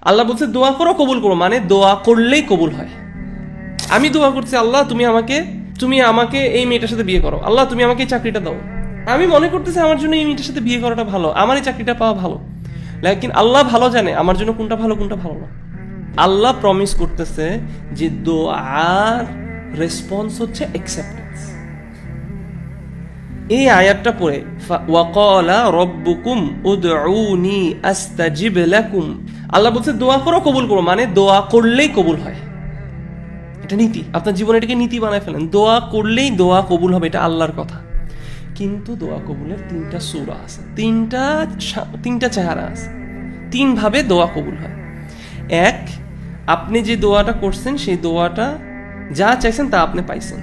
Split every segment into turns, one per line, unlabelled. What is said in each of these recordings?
আল্লাহ বলছে দোয়া করো কবুল করো, মানে দোয়া করলেই কবুল হয়। আমি দোয়া করছি আল্লাহ তুমি আমাকে এই মেয়েটার সাথে বিয়ে করো, আল্লাহ তুমি আমাকে এই চাকরিটা দাও। আমি মনে করতেছি আমার জন্য এই মেয়েটার সাথে বিয়ে করাটা ভালো, আমার এই চাকরিটা পাওয়া ভালো, লেকিন আল্লাহ ভালো জানে আমার জন্য কোনটা ভালো কোনটা ভালো না। আল্লাহ প্রমিস করতেছে যে দোয়ার রেসপন্স হচ্ছে অ্যাকসেপ্টেন্স। এই আয়াতটা পড়ে ওয়াকালা রব্বুকুম উদউনি আস্তাজিব লাকুম, আল্লাহ বলছে দোয়া করো কবুল করো, মানে দোয়া করলেই কবুল হয়। এটা নীতি, আপনার জীবনে এটাকে নীতি বানায় ফেলেন, দোয়া করলেই দোয়া কবুল হবে, এটা আল্লাহর কথা। কিন্তু দোয়া কবুলের তিনটা সূরা আছে, তিনটা চেহারা আছে, তিন ভাবে দোয়া কবুল হয়। এক, আপনি যে দোয়াটা করছেন সেই দোয়াটা যা চাইছেন তা আপনি পাইছেন।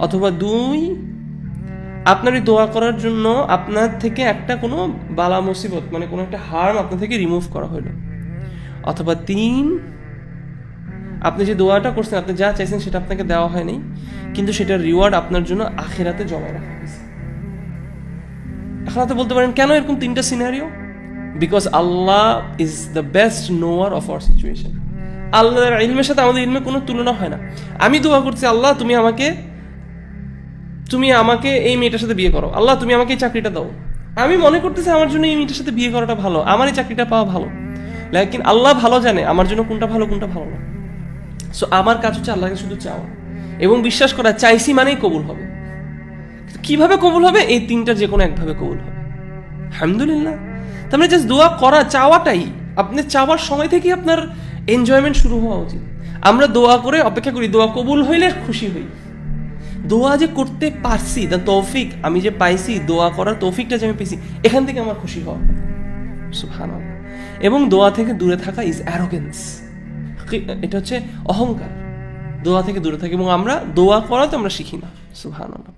অথবা দুই, আপনার এই দোয়া করার জন্য আপনার থেকে একটা কোনো বালা মুসিবত, মানে কোনো একটা হার্ম আপনার থেকে রিমুভ করা হলো। অথবা তিন, আপনি যে দোয়াটা করছেন, আপনি যা চাইছেন সেটা আপনাকে দেওয়া হয়নি, কিন্তু সেটার রিওয়ার্ড আপনার জন্য আখিরাতে জমা রাখা হয়েছে। এখন আপনি বলতে পারেন কেন এরকম তিনটা scenario? Because Allah is the best knower of our situation. আল্লাহর ইলমের সাথে আমাদের ইলমের কোনো তুলনা হয় না। আমি দোয়া করছি আল্লাহ তুমি আমাকে এই মেয়েটার সাথে বিয়ে করো, আল্লাহ তুমি আমাকে এই চাকরিটা দাও। আমি মনে করতেছি আমার জন্য এই মেয়েটার সাথে বিয়ে করাটা ভালো, আমার এই চাকরিটা পাওয়া ভালো, লেকিন আল্লাহ ভালো জানে আমার জন্য কোনটা ভালো কোনটা ভালো না। সো আমার কাজ হচ্ছে আল্লাহকে শুধু চাওয়া এবং বিশ্বাস করা, চাইছি মানেই কবুল হবে। কিভাবে কবুল হবে? এই তিনটা যে কোনো একভাবে কবুল হবে, আলহামদুলিল্লাহ। তার মানে জাস্ট দোয়া করা, চাওয়াটাই, আপনি চাওয়ার সময় থেকেই আপনার এনজয়মেন্ট শুরু হওয়া উচিত। আমরা দোয়া করে অপেক্ষা করি, দোয়া কবুল হইলে খুশি হই। দোয়া যে করতে পারছি, দ্য তৌফিক আমি যে পাইছি, দোয়া করার তৌফিকটা যে আমি পেয়েছি, এখান থেকে আমার খুশি হওয়া, সুবহানাল্লাহ। এবং দোয়া থেকে দূরে থাকা ইজ অ্যারোগেন্স, এটা হচ্ছে অহংকার। দোয়া থেকে দূরে থাকি এবং আমরা দোয়া করা তো আমরা শিখি না, সুবহানাল্লাহ।